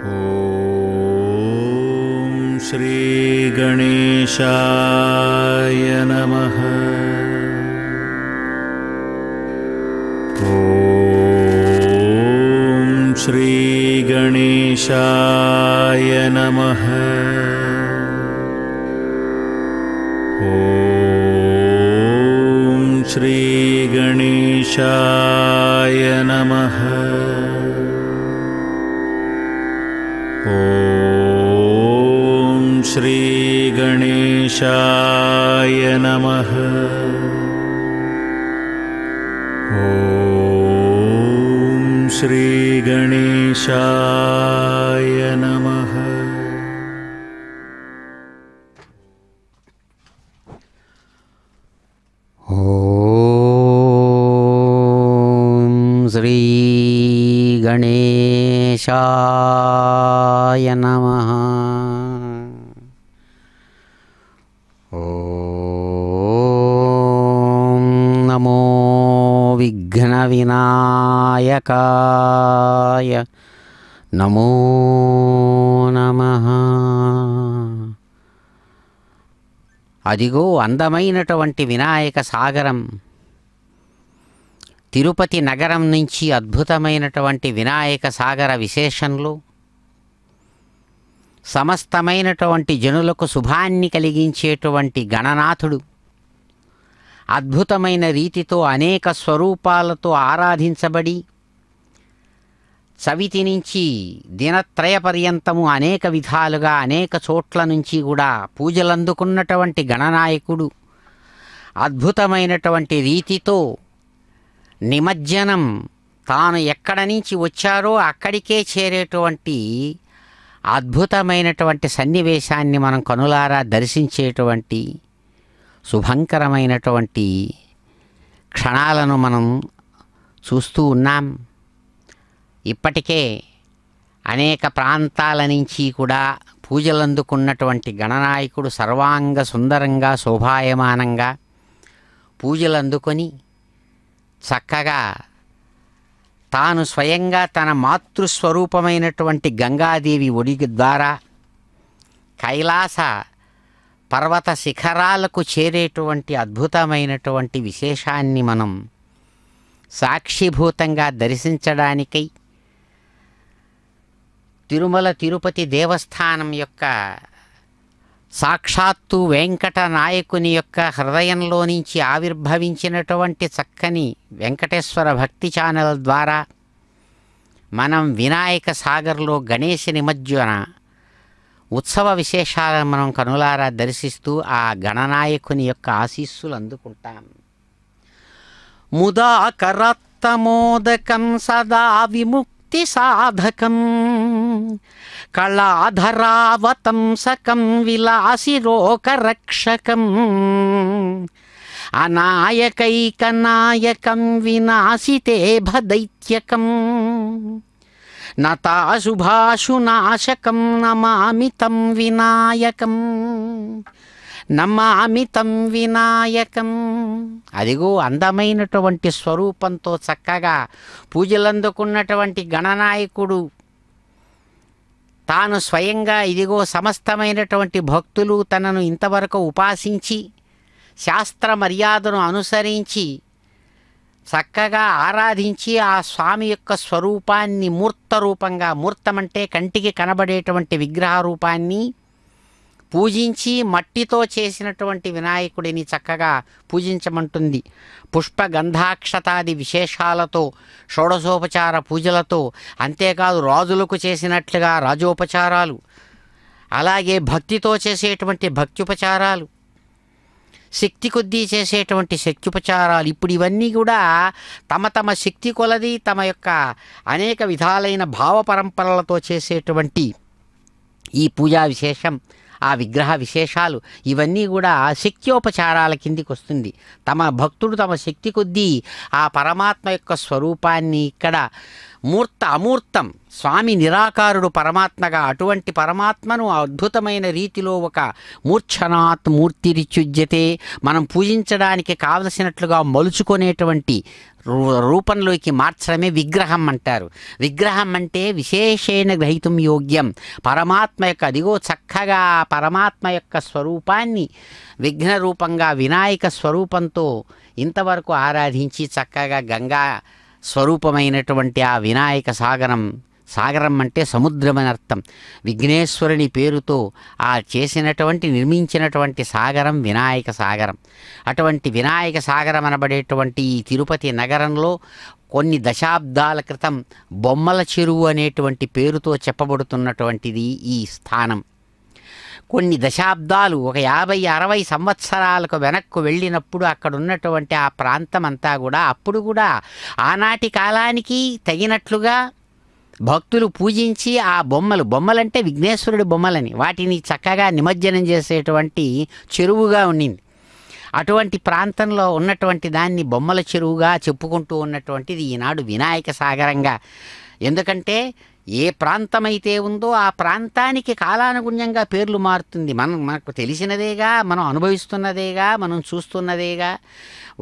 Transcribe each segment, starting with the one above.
ఓం శ్రీ గణేశాయ నమః. ఓం శ్రీ గణేశాయ నమః. ఓం శ్రీ గణేశాయ నమః. ఓం శ్రీ గణేశాయ నమః. ఓం శ్రీ గణేశాయ నమః. ఓం శ్రీ గణేశాయ నమః. ఓం నమో విఘ్న వినాయకాయ నమో నమః. అదిగో అందమైనటువంటి వినాయక సాగరం. తిరుపతి నగరం నుంచి అద్భుతమైనటువంటి వినాయక సాగర విశేషంలో సమస్తమైనటువంటి జనులకు శుభాన్ని కలిగించేటువంటి గణనాథుడు అద్భుతమైన రీతితో అనేక స్వరూపాలతో ఆరాధించబడి చవితి నుంచి దినత్రయ పర్యంతము అనేక విధాలుగా అనేక చోట్ల నుంచి కూడా పూజలందుకున్నటువంటి గణనాయకుడు అద్భుతమైనటువంటి రీతితో నిమజ్జనం తాను ఎక్కడ నుంచి వచ్చారో అక్కడికే చేరేటువంటి అద్భుతమైనటువంటి సన్నివేశాన్ని మనం కనులారా దర్శించేటువంటి శుభంకరమైనటువంటి క్షణాలను మనం చూస్తూ ఉన్నాం. ఇప్పటికే అనేక ప్రాంతాల నుంచి కూడా పూజలందుకున్నటువంటి గణనాయకుడు సర్వాంగ సుందరంగా శోభాయమానంగా పూజలందుకొని చక్కగా తాను స్వయంగా తన మాతృస్వరూపమైనటువంటి గంగాదేవి ఒడి ద్వారా కైలాస పర్వత శిఖరాలకు చేరేటువంటి అద్భుతమైనటువంటి విశేషాన్ని మనం సాక్షిభూతంగా దర్శించడానికై తిరుమల తిరుపతి దేవస్థానం యొక్క సాక్షాత్తు వెంకట నాయకుని యొక్క హృదయంలో నుంచి ఆవిర్భవించినటువంటి చక్కని వెంకటేశ్వర భక్తి ఛానల్ ద్వారా మనం వినాయక సాగర్లో గణేశ నిమజ్జన ఉత్సవ విశేషాలను మనం కనులారా దర్శిస్తూ ఆ గణనాయకుని యొక్క ఆశీస్సులు అందుకుంటాం. ముదాకరత్తమోదకం సదా విముక్తి సాధకం కళాధరావతంసకం విలాసిరోకరక్షకం అనాయకైకనాయకం వినాశితే భదైత్యకం నతాశుభాశునాశకం నమామితం వినాయకం నమామితం వినాయకం. అదిగో అందమైనటువంటి స్వరూపంతో చక్కగా పూజలందుకున్నటువంటి గణనాయకుడు తాను స్వయంగా ఇదిగో సమస్తమైనటువంటి భక్తులు తనను ఇంతవరకు ఉపాసించి శాస్త్ర మర్యాదను అనుసరించి చక్కగా ఆరాధించి ఆ స్వామి యొక్క స్వరూపాన్ని మూర్తరూపంగా, మూర్తమంటే కంటికి కనబడేటువంటి విగ్రహ రూపాన్ని పూజించి మట్టితో చేసినటువంటి వినాయకుడిని చక్కగా పూజించమంటుంది. పుష్ప గంధాక్షతాది విశేషాలతో షోడశోపచార పూజలతో, అంతేకాదు రాజులకు చేసినట్లుగా రాజోపచారాలు, అలాగే భక్తితో చేసేటువంటి భక్త్యుపచారాలు, శక్తి కొద్దీ చేసేటువంటి శక్త్యుపచారాలు, ఇప్పుడు ఇవన్నీ కూడా తమ తమ శక్తి కొలది తమ యొక్క అనేక విధాలైన భావ పరంపరలతో చేసేటువంటి ఈ పూజా విశేషం, ఆ విగ్రహ విశేషాలు ఇవన్నీ కూడా శక్త్యోపచారాల కిందికి వస్తుంది. తమ భక్తుడు తమ శక్తి కొద్దీ ఆ పరమాత్మ యొక్క స్వరూపాన్ని ఇక్కడ మూర్త అమూర్తం, స్వామి నిరాకారుడు పరమాత్మగా. అటువంటి పరమాత్మను అద్భుతమైన రీతిలో ఒక మూర్ఛనాత్ మూర్తిరిచ్యుజ్యతే, మనం పూజించడానికి కావలసినట్లుగా మలుచుకునేటువంటి రూపంలోకి మార్చడమే విగ్రహం అంటారు. విగ్రహం అంటే విశేషేణ గ్రహీతం యోగ్యం, పరమాత్మ యొక్క అదిగో చక్కగా పరమాత్మ యొక్క స్వరూపాన్ని విఘ్న రూపంగా వినాయక స్వరూపంతో ఇంతవరకు ఆరాధించి చక్కగా గంగా స్వరూపమైనటువంటి ఆ వినాయక సాగరం, సాగరం అంటే సముద్రం అని అర్థం, విఘ్నేశ్వరుని పేరుతో ఆ చేసినటువంటి నిర్మించినటువంటి సాగరం వినాయక సాగరం. అటువంటి వినాయక సాగరం అనబడేటువంటి ఈ తిరుపతి నగరంలో కొన్ని దశాబ్దాల క్రితం బొమ్మల చెరువు అనేటువంటి పేరుతో చెప్పబడుతున్నటువంటిది ఈ స్థానం. కొన్ని దశాబ్దాలు, ఒక 50-60 సంవత్సరాలకు వెనక్కు వెళ్ళినప్పుడు అక్కడ ఉన్నటువంటి ఆ ప్రాంతం అంతా కూడా అప్పుడు కూడా ఆనాటి కాలానికి తగినట్లుగా భక్తులు పూజించి ఆ బొమ్మలంటే విఘ్నేశ్వరుడి బొమ్మలని, వాటిని చక్కగా నిమజ్జనం చేసేటువంటి చెరువుగా ఉండింది. అటువంటి ప్రాంతంలో ఉన్నటువంటి దాన్ని బొమ్మల చెరువుగా చెప్పుకుంటూ ఉన్నటువంటిది ఈనాడు వినాయక సాగరంగా. ఎందుకంటే ఏ ప్రాంతమైతే ఉందో ఆ ప్రాంతానికి కాలానుగుణ్యంగా పేర్లు మారుతుంది. మనకు తెలిసినదేగా, మనం అనుభవిస్తున్నదేగా, మనం చూస్తున్నదేగా.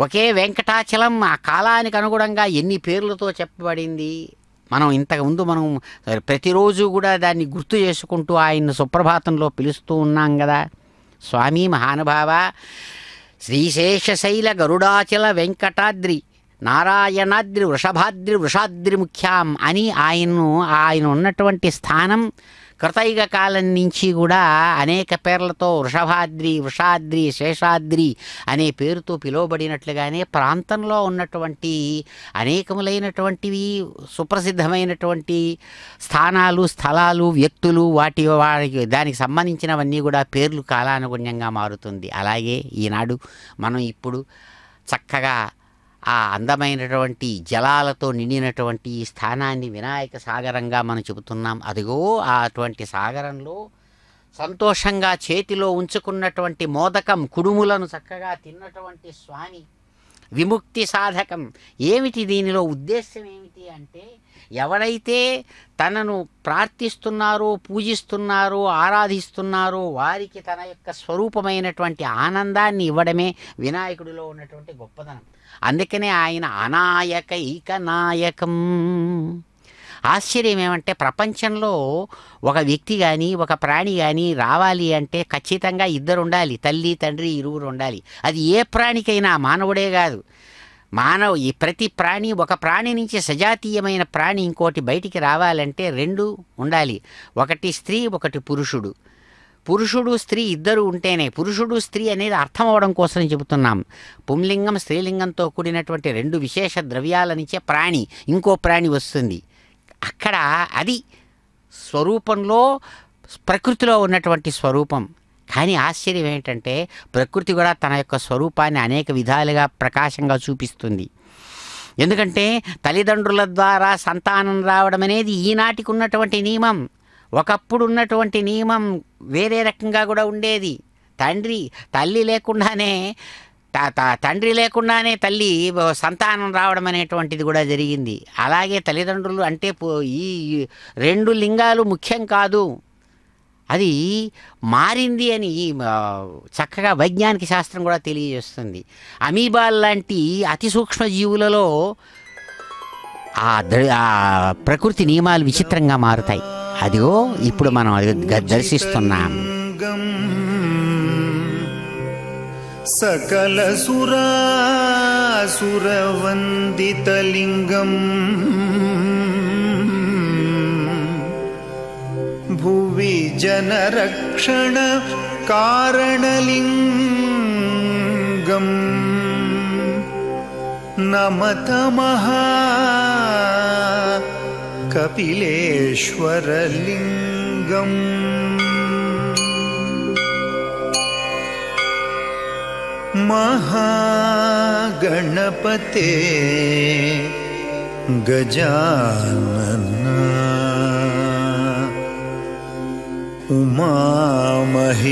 ఒకే వెంకటాచలం ఆ కాలానికి అనుగుణంగా ఎన్ని పేర్లతో చెప్పబడింది. మనం ఇంతకుముందు మనం ప్రతిరోజు కూడా దాన్ని గుర్తు చేసుకుంటూ ఆయన్ని సుప్రభాతంలో పిలుస్తూ ఉన్నాం కదా. స్వామి మహానుభావ, శ్రీశేషశైల గరుడాచల వెంకటాద్రి నారాయణాద్రి వృషభాద్రి వృషాద్రి ముఖ్యాం అని ఆయన ఉన్నటువంటి స్థానం కృతయుగ కాలం నుంచి కూడా అనేక పేర్లతో వృషభాద్రి, వృషాద్రి, శేషాద్రి అనే పేరుతో పిలువబడినట్లుగానే ప్రాంతంలో ఉన్నటువంటి అనేకములైనటువంటివి సుప్రసిద్ధమైనటువంటి స్థానాలు, స్థలాలు, వ్యక్తులు, వారికి దానికి సంబంధించినవన్నీ కూడా పేర్లు కాలానుగుణ్యంగా మారుతుంది. అలాగే ఈనాడు మనం ఇప్పుడు చక్కగా ఆ అందమైనటువంటి జలాలతో నిండినటువంటి ఈ స్థానాన్ని వినాయక సాగరంగా మనం చెబుతున్నాం. అదిగో అటువంటి సాగరంలో సంతోషంగా చేతిలో ఉంచుకున్నటువంటి మోదకం, కుడుములను చక్కగా తిన్నటువంటి స్వామి విముక్తి సాధకం. ఏమిటి దీనిలో ఉద్దేశం ఏమిటి అంటే, ఎవరైతే తనను ప్రార్థిస్తున్నారో, పూజిస్తున్నారో, ఆరాధిస్తున్నారో వారికి తన యొక్క స్వరూపమైనటువంటి ఆనందాన్ని ఇవ్వడమే వినాయకుడిలో ఉన్నటువంటి గొప్పదనం. అందుకనే ఆయన అనాయకైక నాయకం. ఆశ్చర్యం ఏమంటే, ప్రపంచంలో ఒక వ్యక్తి కానీ ఒక ప్రాణి కానీ రావాలి అంటే ఖచ్చితంగా ఇద్దరు ఉండాలి, తల్లి తండ్రి ఇరువురు ఉండాలి. అది ఏ ప్రాణికైనా, మానవుడే కాదు, ఈ ప్రతి ప్రాణి, ఒక ప్రాణి నుంచి సజాతీయమైన ప్రాణి ఇంకోటి బయటికి రావాలంటే రెండు ఉండాలి. ఒకటి స్త్రీ, ఒకటి పురుషుడు. పురుషుడు స్త్రీ ఇద్దరు ఉంటేనే, పురుషుడు స్త్రీ అనేది అర్థం అవడం కోసం చెబుతున్నాం. పుంలింగం స్త్రీలింగంతో కూడినటువంటి రెండు విశేష ద్రవ్యాల నుంచే ప్రాణి, ఇంకో ప్రాణి వస్తుంది. అక్కడ అది స్వరూపంలో ప్రకృతిలో ఉన్నటువంటి స్వరూపం. కానీ ఆశ్చర్యం ఏంటంటే, ప్రకృతి కూడా తన యొక్క స్వరూపాన్ని అనేక విధాలుగా ప్రకాశంగా చూపిస్తుంది. ఎందుకంటే తల్లిదండ్రుల ద్వారా సంతానం రావడం అనేది ఈనాటికి ఉన్నటువంటి నియమం. ఒకప్పుడు ఉన్నటువంటి నియమం వేరే రకంగా కూడా ఉండేది. తల్లి లేకుండానే తండ్రి లేకుండానే తల్లి సంతానం రావడం అనేటువంటిది కూడా జరిగింది. అలాగే తల్లిదండ్రులు అంటే ఈ రెండు లింగాలు ముఖ్యం కాదు, అది మారింది అని చక్కగా వైజ్ఞానిక శాస్త్రం కూడా తెలియజేస్తుంది. అమీబాల్ లాంటి అతి సూక్ష్మ జీవులలో ఆ ప్రకృతి నియమాలు విచిత్రంగా మారుతాయి. అదిగో ఇప్పుడు మనం దర్శిస్తున్నాం. సకల సురాసురవందితలింగం భువి జనరక్షణ కారణలింగం నమతమహా కపిలేశ్వరలింగం మహాగణపతే గజానన ఉమామహేశ్వర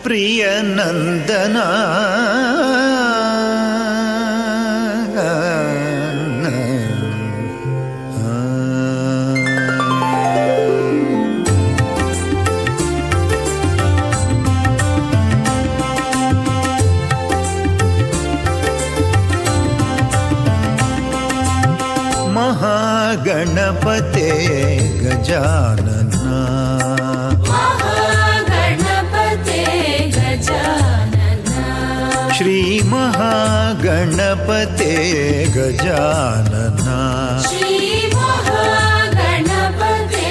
ప్రియనందన महागणपते गजानना महागणपते गजानना श्री महागणपते गजानना श्री महागणपते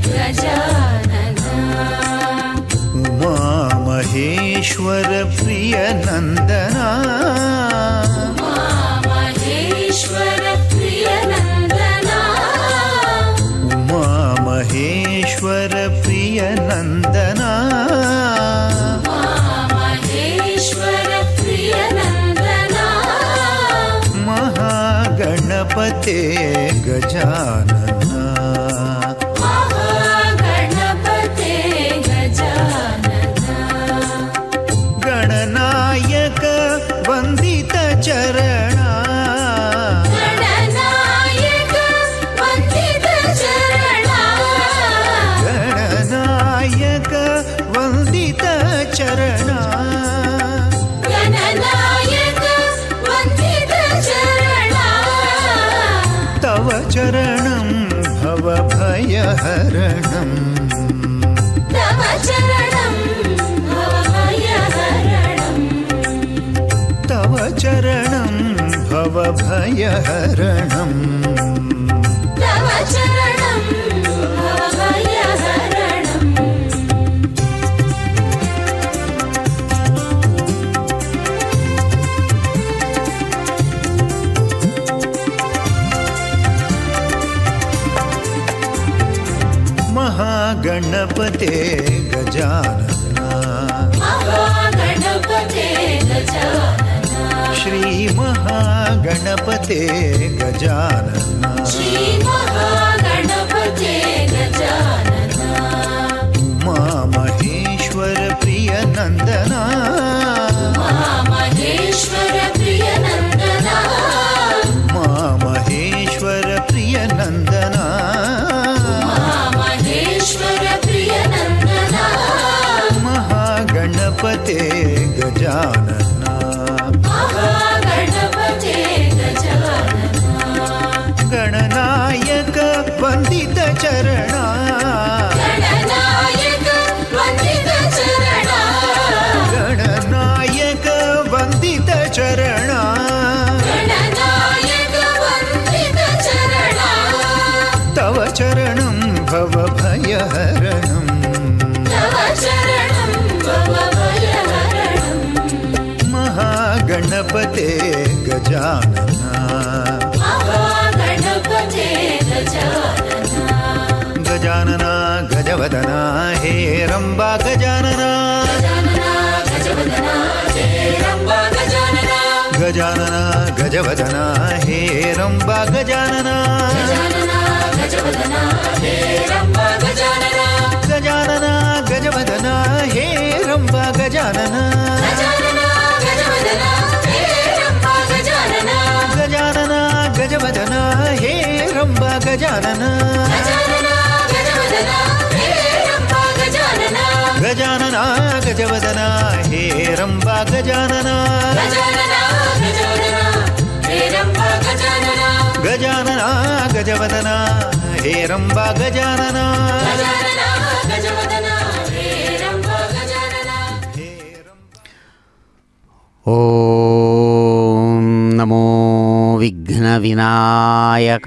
गजानना उमा महेश्वर प्रिय नंदना महेश्वर प्रिय नंदना उमा महेश्वर प्रिय नंदना महेश्वर प्रिय नंदना महागणपते गजानना महागणपते गजानना गणनायक वंदित चरणा गणनायक वंदित चरणा गणनायक वंदित चरणा गणनायक वंदित चरणा तव चरणं भवभयहरणं तव चरणं भवभयहरणं तव चरणं भवभयहरणं तव चरणं भवभयहरणं महागणपते गजानना महागणपते गजानना श्री महागणपते गजानना श्री महागणपते गजानना उमा महेश्वर प्रिय नंदना महेश्वर प्रिय नंदना उमा महेश्वर प्रिय नंदना महेश्वर प्रिय नंदना महागणपते गजानना महागणपते गजानना गणनायक वंदित चरणा गणनायक वंदित चरणा गणनायक वंदित चरणा गणनायक वंदित चरणा तव चरणं भवभयहरणं तव चरणं भवभयहरणं महागणपते गजानना महागणपते गजानना गजानना गजवदना हे रंबा गजानना गजानना गजवदना हे रंबा गजानना गजानना गजवदना हे रंबा गजानना गजानना गजवदना हे रंबा गजानना गजानना गजवदना हे रंबा गजानना गजानना गजवदना हे रंबा गजानना गजानना गजवदना हे रंबा गजानना गजानना गजवदना हे रंबा गजानना गजानना गजवदना हे रंबा गजानना गजानना गजवदना हे रंबा गजानना गजानना गजवदना हे रंबा गजानना गजानना गजवदना हे रंबा गजानना ఓం నమో విఘ్న వినాయక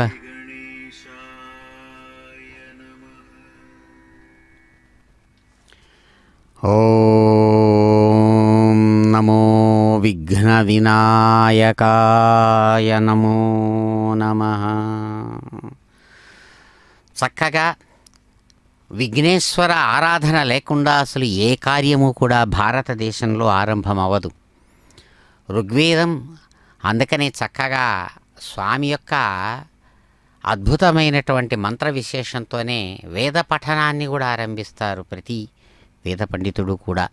ఓం నమో విఘ్న వినాయకాయ నమో నమః. చక్కగా విఘ్నేశ్వర ఆరాధన లేకుండా అసలు ఏ కార్యము కూడా భారతదేశంలో ఆరంభం అవ్వదు. ఋగ్వేదం అందుకనే చక్కగా స్వామి యొక్క అద్భుతమైనటువంటి మంత్ర విశేషంతోనే వేద పఠనాన్ని కూడా ఆరంభిస్తారు ప్రతి వేద పండితుడు కూడా.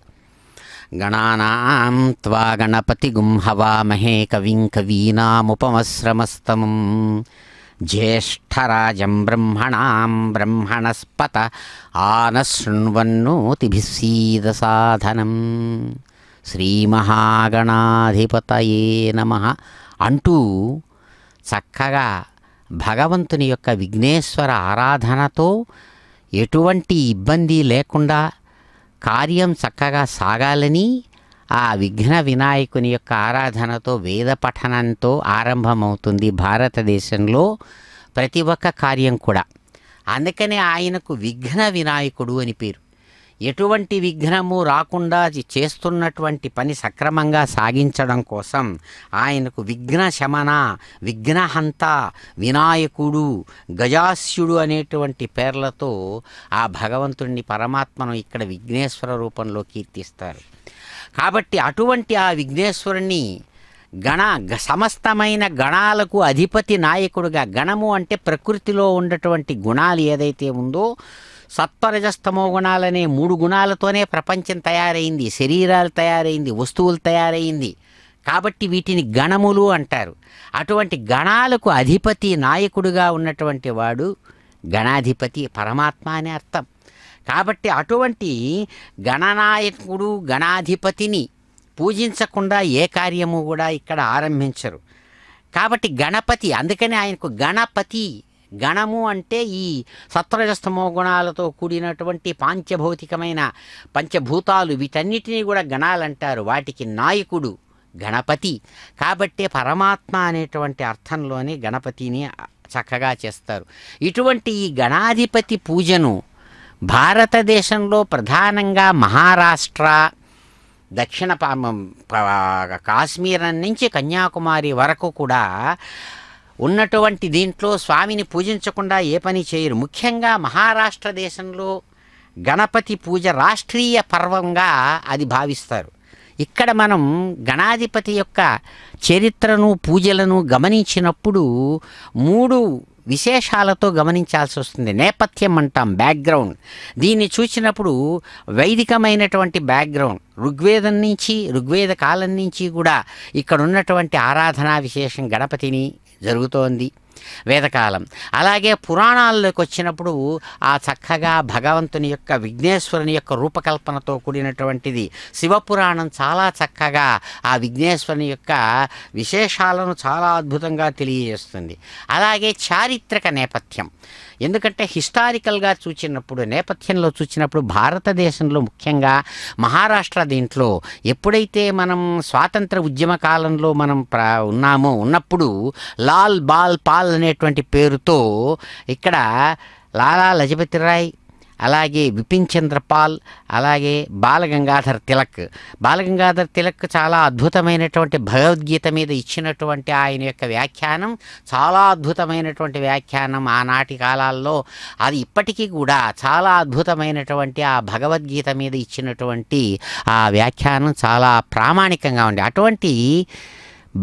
గణానాం త్వా గణపతిగుం హవామహే కవిం కవీనాముపమశ్రమస్తమం జ్యేష్ఠరాజం బ్రహ్మణాం బ్రహ్మణస్పత ఆనశృణ్వన్నోతిభిస్సీద సాధనం శ్రీమహాగణాధిపతయే నమః అంటూ చక్కగా భగవంతుని యొక్క విఘ్నేశ్వర ఆరాధనతో ఎటువంటి ఇబ్బంది లేకుండా కార్యం చక్కగా సాగాలని ఆ విఘ్న వినాయకుని యొక్క ఆరాధనతో వేద పఠనంతో ఆరంభమవుతుంది భారతదేశంలో ప్రతి ఒక్క కార్యం కూడా. అందుకనే ఆయనకు విఘ్న వినాయకుడు అని పేరు. ఎటువంటి విఘ్నము రాకుండా చేస్తున్నటువంటి పని సక్రమంగా సాగించడం కోసం ఆయనకు విఘ్న శమన, విఘ్నహంత, వినాయకుడు, గజాస్యుడు అనేటువంటి పేర్లతో ఆ భగవంతుడిని పరమాత్మను ఇక్కడ విఘ్నేశ్వర రూపంలో కీర్తిస్తారు. కాబట్టి అటువంటి ఆ విఘ్నేశ్వరుని సమస్తమైన గణాలకు అధిపతి నాయకుడుగా, గణము అంటే ప్రకృతిలో ఉన్నటువంటి గుణాలు ఏదైతే ఉందో సత్వరజస్తమో గుణాలనే 3 గుణాలతోనే ప్రపంచం తయారైంది, శరీరాలు తయారైంది, వస్తువులు తయారైంది. కాబట్టి వీటిని గణములు అంటారు. అటువంటి గణాలకు అధిపతి నాయకుడుగా ఉన్నటువంటి వాడు గణాధిపతి పరమాత్మ అని అర్థం. కాబట్టి అటువంటి గణనాయకుడు గణాధిపతిని పూజించకుండా ఏ కార్యము కూడా ఇక్కడ ఆరంభించరు. కాబట్టి గణపతి, అందుకని ఆయనకు గణపతి. గణము అంటే ఈ సత్వరజస్తమో గుణాలతో కూడినటువంటి పాంచభౌతికమైన పంచభూతాలు, వీటన్నిటినీ కూడా గణాలంటారు. వాటికి నాయకుడు గణపతి. కాబట్టే పరమాత్మ అనేటువంటి అర్థంలోనే గణపతిని చక్కగా చేస్తారు. ఇటువంటి ఈ గణాధిపతి పూజను భారతదేశంలో ప్రధానంగా మహారాష్ట్ర, దక్షిణ కాశ్మీర్ నుంచి కన్యాకుమారి వరకు కూడా ఉన్నటువంటి దీంట్లో స్వామిని పూజించకుండా ఏ పని చేయరు. ముఖ్యంగా మహారాష్ట్ర దేశంలో గణపతి పూజ రాష్ట్రీయ పర్వంగా అది భావిస్తారు. ఇక్కడ మనం గణాధిపతి యొక్క చరిత్రను, పూజలను గమనించినప్పుడు 3 విశేషాలతో గమనించాల్సి వస్తుంది. నేపథ్యం అంటాం, బ్యాక్గ్రౌండ్. దీన్ని చూసినప్పుడు వైదికమైనటువంటి బ్యాక్గ్రౌండ్, ఋగ్వేద కాలం నుంచి కూడా ఇక్కడ ఉన్నటువంటి ఆరాధనా విశేషం గణపతిని జరుగుతోంది వేదకాలం. అలాగే పురాణాల్లోకి వచ్చినప్పుడు ఆ చక్కగా భగవంతుని యొక్క విఘ్నేశ్వరుని యొక్క రూపకల్పనతో కూడినటువంటిది శివపురాణం చాలా చక్కగా ఆ విఘ్నేశ్వరుని యొక్క విశేషాలను చాలా అద్భుతంగా తెలియజేస్తుంది. అలాగే చారిత్రక నేపథ్యం, ఎందుకంటే హిస్టారికల్గా చూసినప్పుడు, నేపథ్యంలో చూసినప్పుడు భారతదేశంలో ముఖ్యంగా మహారాష్ట్ర దీంట్లో ఎప్పుడైతే మనం స్వాతంత్ర ఉద్యమ కాలంలో మనం ఉన్నప్పుడు లాల్ బాల్ పాల్ అనేటువంటి పేరుతో ఇక్కడ లాలా లజపతి రాయ్, అలాగే బిపిన్ చంద్ర పాల్, అలాగే బాలగంగాధర్ తిలక్ చాలా అద్భుతమైనటువంటి భగవద్గీత మీద ఇచ్చినటువంటి ఆయన యొక్క వ్యాఖ్యానం చాలా అద్భుతమైనటువంటి వ్యాఖ్యానం. ఆనాటి కాలాల్లో అది ఇప్పటికీ కూడా చాలా అద్భుతమైనటువంటి ఆ భగవద్గీత మీద ఇచ్చినటువంటి ఆ వ్యాఖ్యానం చాలా ప్రామాణికంగా ఉంది. అటువంటి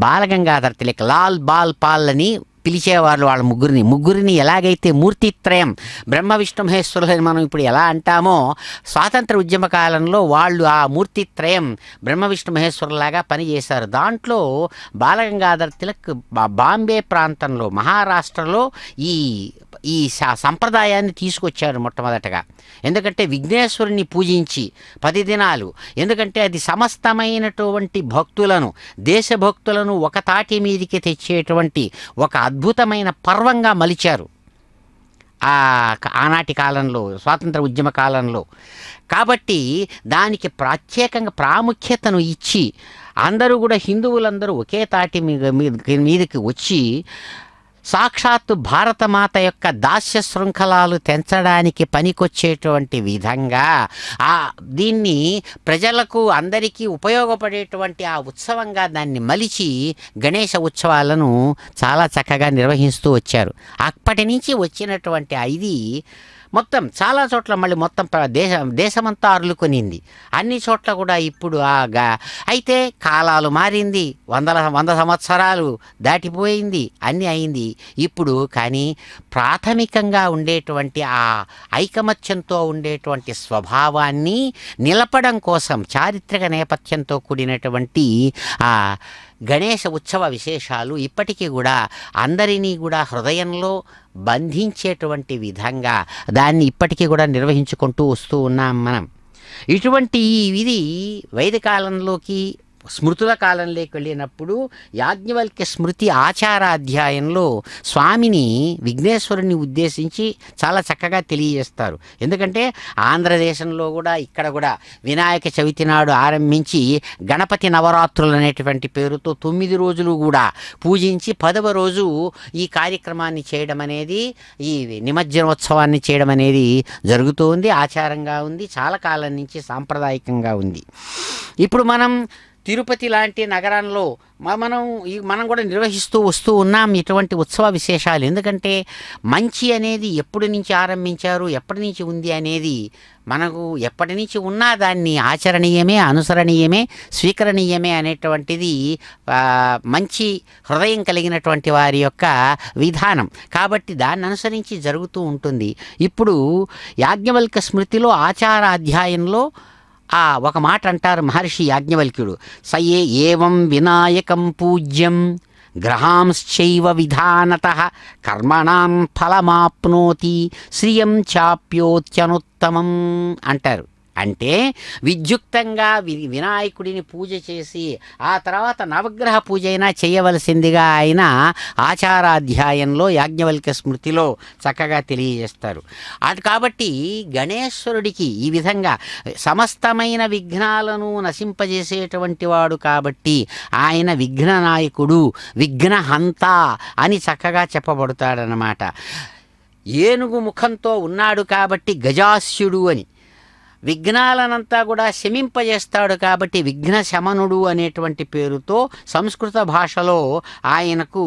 బాలగంగాధర్ తిలక్, లాల్ బాల్ పాల్ అని పిలిచేవాళ్ళు వాళ్ళ ముగ్గురిని ఎలాగైతే మూర్తిత్రయం బ్రహ్మ విష్ణు మహేశ్వరులని మనం ఇప్పుడు ఎలా అంటామో, స్వాతంత్ర ఉద్యమ కాలంలో వాళ్ళు ఆ మూర్తిత్రయం బ్రహ్మ విష్ణు మహేశ్వరులాగా పనిచేశారు. దాంట్లో బాలగంగాధర్ తిలక్ బాంబే ప్రాంతంలో మహారాష్ట్రలో ఈ సంప్రదాయాన్ని తీసుకొచ్చారు మొట్టమొదటగా. ఎందుకంటే విఘ్నేశ్వరుని పూజించి 10 దినాలు, ఎందుకంటే అది సమస్తమైనటువంటి భక్తులను, దేశభక్తులను ఒక తాటి మీదికి తెచ్చేటువంటి ఒక అద్భుతమైన పర్వంగా మలిచారు ఆనాటి కాలంలో, స్వాతంత్ర ఉద్యమ కాలంలో. కాబట్టి దానికి ప్రత్యేకంగా ప్రాముఖ్యతను ఇచ్చి అందరూ కూడా హిందువులందరూ ఒకే తాటి మీదకి వచ్చి సాక్షాత్తు భారతమాత యొక్క దాస్య శృంఖలాలు తెంచడానికి పనికొచ్చేటువంటి విధంగా దీన్ని ప్రజలకు అందరికీ ఉపయోగపడేటువంటి ఆ ఉత్సవంగా దాన్ని మలిచి గణేష ఉత్సవాలను చాలా చక్కగా నిర్వహిస్తూ వచ్చారు. అప్పటి నుంచి వచ్చినటువంటి ఇది మొత్తం చాలా చోట్ల మళ్ళీ మొత్తం దేశమంతా అరులుకొనింది. అన్ని చోట్ల కూడా ఇప్పుడు అయితే కాలాలు మారింది, 100 సంవత్సరాలు దాటిపోయింది, అన్నీ అయింది ఇప్పుడు. కానీ ప్రాథమికంగా ఉండేటువంటి ఆ ఐకమత్యంతో ఉండేటువంటి స్వభావాన్ని నిలపడం కోసం చారిత్రక నేపథ్యంతో కూడినటువంటి ఆ గణేష ఉత్సవ విశేషాలు ఇప్పటికీ కూడా అందరినీ కూడా హృదయంలో బంధించేటువంటి విధంగా దాన్ని ఇప్పటికీ కూడా నిర్వహించుకుంటూ వస్తూ ఉన్నాం మనం. ఇటువంటి ఇది వైదికాలంలోకి స్మృతుల కాలంలోకి వెళ్ళినప్పుడు యాజ్ఞవల్క్య స్మృతి ఆచారాధ్యాయంలో స్వామిని విఘ్నేశ్వరుని ఉద్దేశించి చాలా చక్కగా తెలియజేస్తారు. ఎందుకంటే ఆంధ్రదేశంలో కూడా ఇక్కడ కూడా వినాయక చవితి నాడు ఆరంభించి గణపతి నవరాత్రులు అనేటువంటి పేరుతో 9 రోజులు కూడా పూజించి 10వ రోజు ఈ కార్యక్రమాన్ని చేయడం అనేది, ఈ నిమజ్జనోత్సవాన్ని చేయడం అనేది జరుగుతూ ఉంది, ఆచారంగా ఉంది, చాలా కాలం నుంచి సాంప్రదాయకంగా ఉంది. ఇప్పుడు మనం తిరుపతి లాంటి నగరంలో మనం కూడా నిర్వహిస్తూ వస్తూ ఉన్నాం ఇటువంటి ఉత్సవ విశేషాలు. ఎందుకంటే మంచి అనేది ఎప్పటి నుంచి ఆరంభించారు, ఎప్పటి నుంచి ఉంది అనేది మనకు ఎప్పటి నుంచి ఉన్నా దాన్ని ఆచరణీయమే, అనుసరణీయమే, స్వీకరణీయమే అనేటువంటిది మంచి హృదయం కలిగినటువంటి వారి యొక్క విధానం. కాబట్టి దాన్ని అనుసరించి జరుగుతూ ఉంటుంది. ఇప్పుడు యాజ్ఞవల్క్య స్మృతిలో ఆచార అధ్యాయంలో ఒక మాట అంటారు మహర్షి యాజ్ఞవల్క్యుడు, సయే ఏవం వినాయకం పూజ్యం గ్రహాంశ్చైవ విధానతః కర్మణాం ఫలమాప్నోతి శ్రియం చాప్యోత్యనుత్తమం అంటారు. అంటే విద్యుక్తంగా వినాయకుడిని పూజ చేసి ఆ తర్వాత నవగ్రహ పూజ అయినా చేయవలసిందిగా ఆయన ఆచారాధ్యాయంలో యాజ్ఞవల్క్య స్మృతిలో చక్కగా తెలియజేస్తారు. కాబట్టి గణేశ్వరుడికి ఈ విధంగా సమస్తమైన విఘ్నాలను నశింపజేసేటువంటి వాడు కాబట్టి ఆయన విఘ్ననాయకుడు, విఘ్నహంత అని చక్కగా చెప్పబడతాడనమాట. ఏనుగు ముఖంతో ఉన్నాడు కాబట్టి గజాస్యుడు అని, విఘ్నాలనంతా కూడా శమింపజేస్తాడు కాబట్టి విఘ్న శమనుడు అనేటువంటి పేరుతో సంస్కృత భాషలో ఆయనకు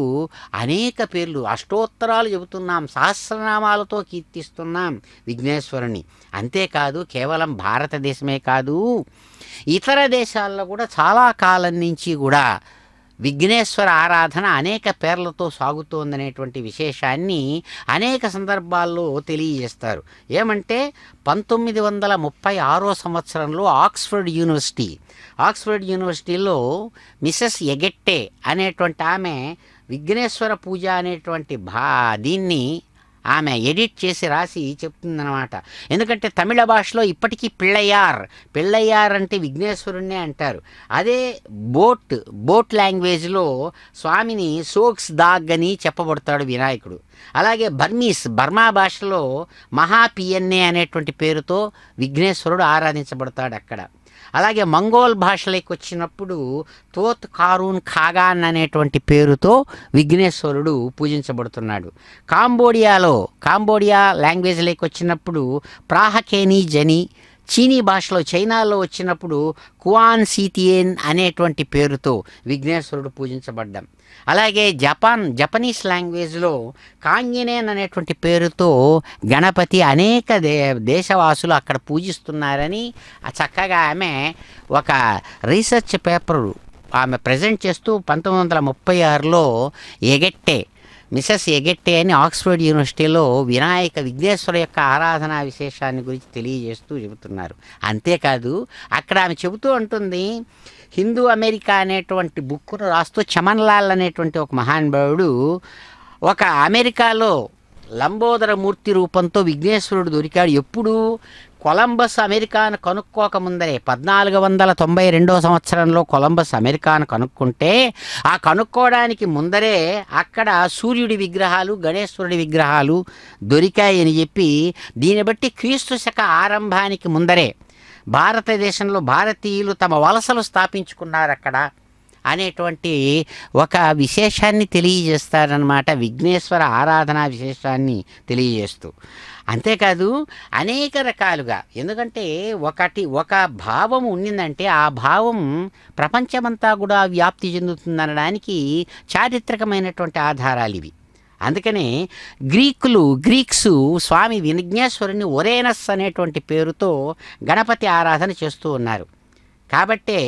అనేక పేర్లు, అష్టోత్తరాలు చెబుతున్నాం, సహస్రనామాలతో కీర్తిస్తున్నాం విఘ్నేశ్వరుని. అంతేకాదు కేవలం భారతదేశమే కాదు, ఇతర దేశాల్లో కూడా చాలా కాలం నుంచి కూడా విఘ్నేశ్వర ఆరాధన అనేక పేర్లతో సాగుతోందనేటువంటి విశేషాన్ని అనేక సందర్భాల్లో తెలియజేస్తారు. ఏమంటే 1936 సంవత్సరంలో ఆక్స్ఫర్డ్ యూనివర్సిటీలో మిసెస్ ఎగెట్టే అనేటువంటి ఆమె విఘ్నేశ్వర పూజ అనేటువంటి దీన్ని ఆమె ఎడిట్ చేసి రాసి చెప్తుందన్నమాట. ఎందుకంటే తమిళ భాషలో ఇప్పటికీ పిళ్ళయ్యార్ అంటే విఘ్నేశ్వరుణ్ణే అంటారు. అదే బోట్ లాంగ్వేజ్లో స్వామిని సోక్స్ దాగ్ అని చెప్పబడతాడు వినాయకుడు. అలాగే బర్మా భాషలో మహాపియన్నే అనేటువంటి పేరుతో విఘ్నేశ్వరుడు ఆరాధించబడతాడు అక్కడ. అలాగే మంగోల్ భాషలోకి వచ్చినప్పుడు తోత్ కారూన్ ఖాగాన్ అనేటువంటి పేరుతో విఘ్నేశ్వరుడు పూజించబడుతున్నాడు. కాంబోడియా లాంగ్వేజ్లోకి వచ్చినప్పుడు ప్రాహకేనీ జని, చీనీ భాషలో చైనాలో వచ్చినప్పుడు కువాన్ సీతియన్ అనేటువంటి పేరుతో విఘ్నేశ్వరుడు పూజించబడ్డాం. అలాగే జపనీస్ లాంగ్వేజ్లో కాంగినేన్ అనేటువంటి పేరుతో గణపతి అనేక దేశవాసులు అక్కడ పూజిస్తున్నారని చక్కగా ఆమె ఒక రీసెర్చ్ పేపరు ఆమె ప్రజెంట్ చేస్తూ 1936లో మిసెస్ ఎగెట్టే అని ఆక్స్ఫర్డ్ యూనివర్సిటీలో విఘ్నేశ్వర యొక్క ఆరాధనా విశేషాన్ని గురించి తెలియజేస్తూ చెబుతున్నారు. అంతేకాదు అక్కడ ఆమె చెబుతూ ఉంటుంది, హిందూ అమెరికా అనేటువంటి బుక్ను రాస్తూ చమన్లాల్ అనేటువంటి ఒక మహానుభావుడు ఒక అమెరికాలో లంబోదర మూర్తి రూపంతో విఘ్నేశ్వరుడు దొరికాడు. ఎప్పుడు కొలంబస్ అమెరికాను కనుక్కోకముందరే 1492 సంవత్సరంలో కొలంబస్ అమెరికాను కనుక్కుంటే ఆ కనుక్కోవడానికి ముందరే అక్కడ సూర్యుడి విగ్రహాలు, గణేశ్వరుడి విగ్రహాలు దొరికాయని చెప్పి, దీన్ని బట్టి క్రీస్తు శక ఆరంభానికి ముందరే భారతదేశంలో భారతీయులు తమ వలసలు స్థాపించుకున్నారు అక్కడ అనేటువంటి ఒక విశేషాన్ని తెలియజేస్తారనమాట, విఘ్నేశ్వర ఆరాధనా విశేషాన్ని తెలియజేస్తూ. అంతేకాదు అనేక రకాలుగా, ఎందుకంటే ఒక భావం ఉండిందంటే ఆ భావం ప్రపంచమంతా కూడా వ్యాప్తి చెందుతుందనడానికి చారిత్రకమైనటువంటి ఆధారాలు ఇవి. అందుకనే గ్రీక్స్ స్వామి విఘ్నేశ్వరుని ఒరేనస్ అనేటువంటి పేరుతో గణపతి ఆరాధన చేస్తూ ఉన్నారు. కాబట్టే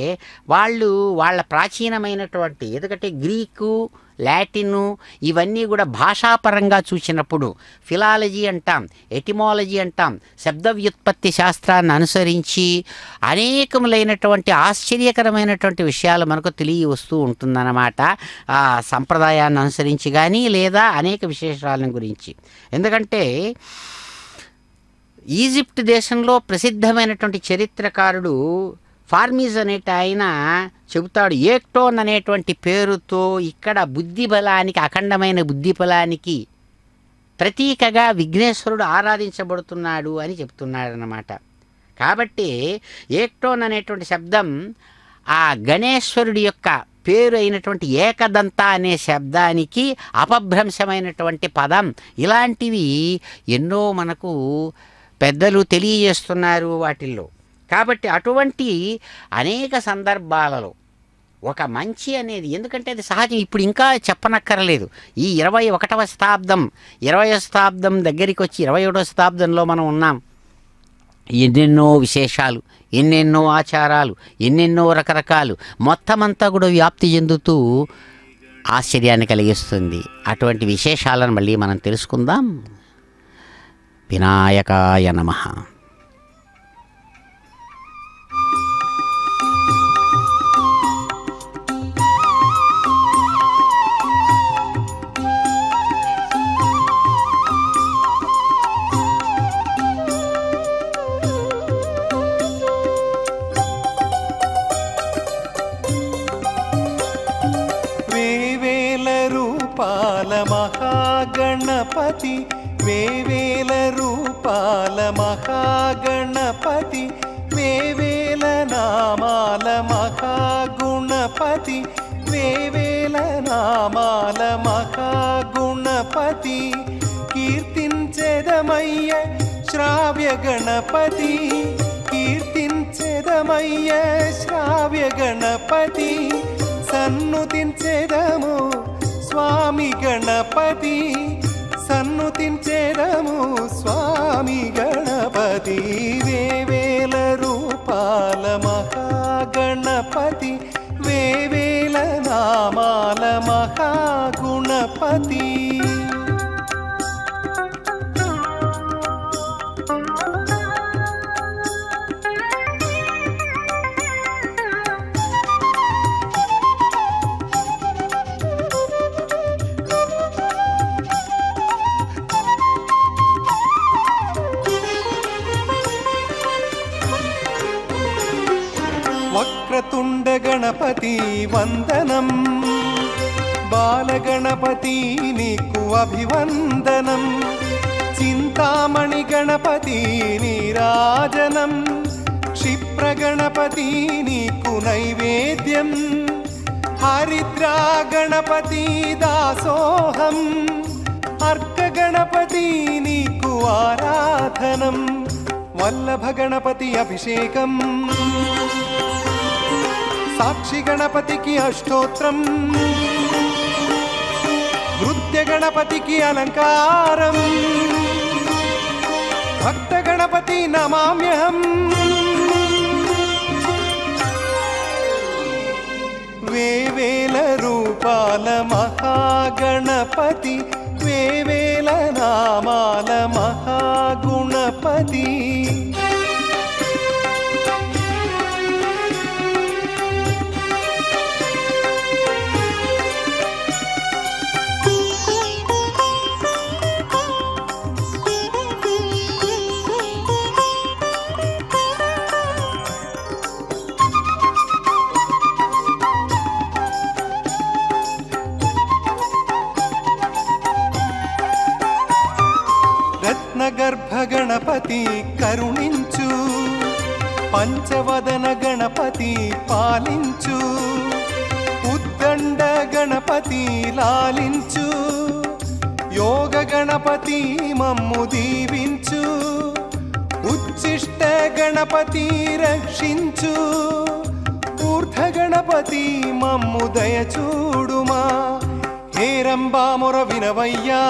వాళ్ళ ప్రాచీనమైనటువంటి, ఎందుకంటే గ్రీకు, లాటిను ఇవన్నీ కూడా భాషాపరంగా చూసినప్పుడు ఫిలాలజీ అంటాం, ఎటిమాలజీ అంటాం, శబ్ద వ్యుత్పత్తి శాస్త్రాన్ని అనుసరించి అనేకములైనటువంటి ఆశ్చర్యకరమైనటువంటి విషయాలు మనకు తెలియవస్తూ ఉంటుందన్నమాట. ఆ సంప్రదాయాన్ని అనుసరించి కానీ లేదా అనేక విశేషాలను గురించి. ఎందుకంటే ఈజిప్ట్ దేశంలో ప్రసిద్ధమైనటువంటి చరిత్రకారుడు ఫార్మీస్ అనేటి ఆయన చెబుతాడు, ఏక్టోన్ అనేటువంటి పేరుతో ఇక్కడ బుద్ధి బలానికి, అఖండమైన బుద్ధి బలానికి ప్రతీకగా విఘ్నేశ్వరుడు ఆరాధించబడుతున్నాడు అని చెప్తున్నాడనమాట. కాబట్టి ఏక్టోన్ అనేటువంటి శబ్దం ఆ గణేశ్వరుడి యొక్క పేరు అయినటువంటి ఏకదంత అనే శబ్దానికి అపభ్రంశమైనటువంటి పదం. ఇలాంటివి ఎన్నో మనకు పెద్దలు తెలియజేస్తున్నారు వాటిల్లో. కాబట్టి అటువంటి అనేక సందర్భాలలో ఒక మంచి అనేది, ఎందుకంటే అది సహజం, ఇప్పుడు ఇంకా చెప్పనక్కర్లేదు. ఈ 21వ శతాబ్దం 20వ శతాబ్దం దగ్గరికి వచ్చి 21వ శతాబ్దంలో మనం ఉన్నాం. ఎన్నెన్నో విశేషాలు, ఎన్నెన్నో ఆచారాలు, ఎన్నెన్నో రకరకాలు మొత్తమంతా కూడా వ్యాప్తి చెందుతూ ఆశ్చర్యాన్ని కలిగిస్తుంది. అటువంటి విశేషాలను మళ్ళీ మనం తెలుసుకుందాం. వినాయకాయ నమః. మహాగణపతి వేవేల రూపాల మహాగణపతి వేవేల నామాల మహాగుణపతి వేవేల నామాల మహాగుణపతి కీర్తించెదమయ్య శ్రావ్య గణపతి కీర్తించెదమయ్య శ్రావ్య గణపతి సన్నుతించెదము స్వామి గణపతి సన్నుతించెదము స్వామి గణపతి వేవేల రూపాల మహాగణపతి వేవేల నామాల మహాగుణపతి. వక్రతుండ గణపతి వందనం బాలగణపతి నీకు అభివందనం చింతామణి గణపతి నీరాజనం క్షిప్ర గణపతి నీకు నైవేద్యం హరిద్రా గణపతి దాసోహం అర్క గణపతి నీకు ఆరాధనం వల్లభ గణపతి అభిషేకం సాక్షి గణపతికి అష్టోత్రం నృత్య గణపతికి అలంకారం భక్త గణపతి నమామ్యహం వేవేల రూపాల మహాగణపతి వేవేల నామాల మహాగుణపతి. రత్నగర్భ గణపతి కరుణించు పంచవదన గణపతి పాలించు ఉద్దండ గణపతి లాలించు యోగ గణపతి మమ్ము దీవించు ఉచ్చిష్ట గణపతి రక్షించు ఊర్ధ గణపతి మమ్ము దయచూడుమా హేరంబా మొర వినవయ్యా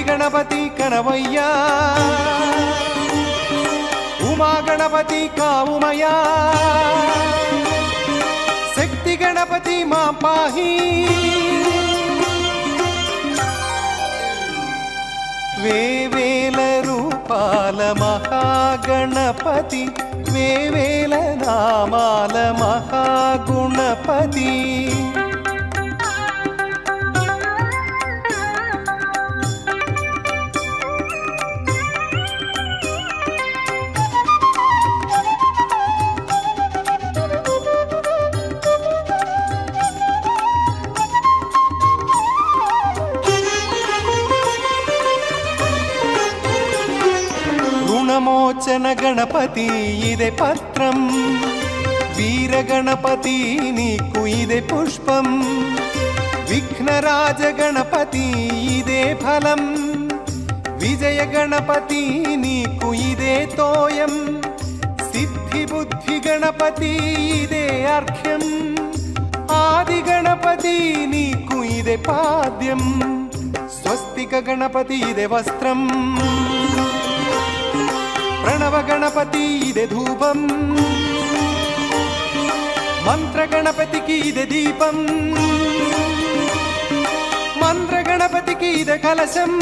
గణపతి కనవయ్యా ఉమా గణపతి కావుమయా శక్తి గణపతి మా పాహి వేవేల రూపాల మహాగణపతి వేవేల నామాల మహాగుణపతి. కాంచన గణపతి ఇదే పత్రం, వీర గణపతి నీకు ఇదే పుష్పం, విఘ్నరాజ గణపతి ఇదే ఫలం, విజయ గణపతి నీకు ఇదే తోయం, సిద్ధి బుద్ధి గణపతి ఇదే అర్ఘ్యం, ఆది గణపతి నీకు ఇదే పాద్యం, స్వస్తిక గణపతి ఇదే వస్త్రం, ప్రణవ గణపతి ఇదే ధూపం, మంత్ర గణపతికి ఇదే దీపం, మంత్ర గణపతికి ఇదే కలశం,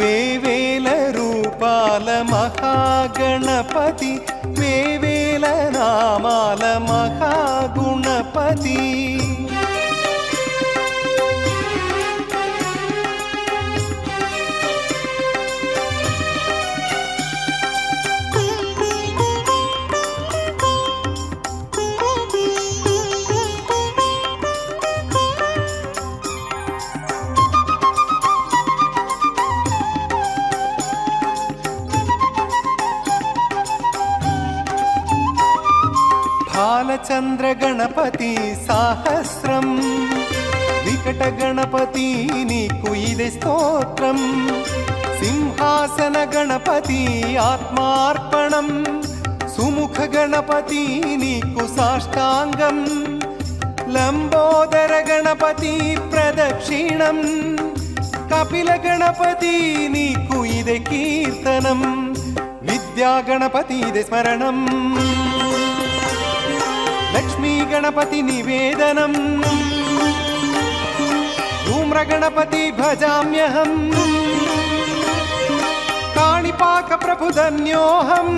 వేవేల రూపాల మహాగణపతి, వేవేల నామాల మహాగుణపతి. బాలచంద్ర గణపతి సాహస్రం, వికట గణపతి నీకు ఇదే స్తోత్రం, సింహాసన గణపతి ఆత్మార్పణం, సుముఖ గణపతి నీకు సాష్టాంగం, లంబోదర గణపతి ప్రదక్షిణం, కపిల గణపతి నీకు ఇదే కీర్తనం, విద్యా గణపతి ఇదే స్మరణం, లక్ష్మీ గణపతి నివేదనం, ధూమ్ర గణపతి భజామ్యహం, కాణిపాక ప్రభు ధన్యోహం.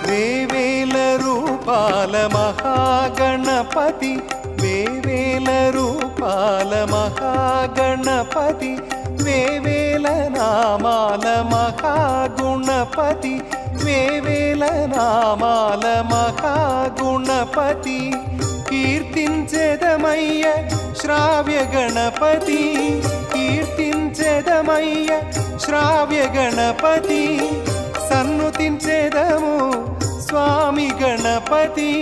వేవేల రూపాల మహాగణపతి, వేవేల రూపాల మహాగణపతి, వేవేల నామాల మహాగుణపతి, వేవేల నామాల మహాగుణపతి. కీర్తించెదమయ్య శ్రావ్య గణపతి, కీర్తించెదమయ్య శ్రావ్య గణపతి, సన్నుతించెదము స్వామి గణపతి,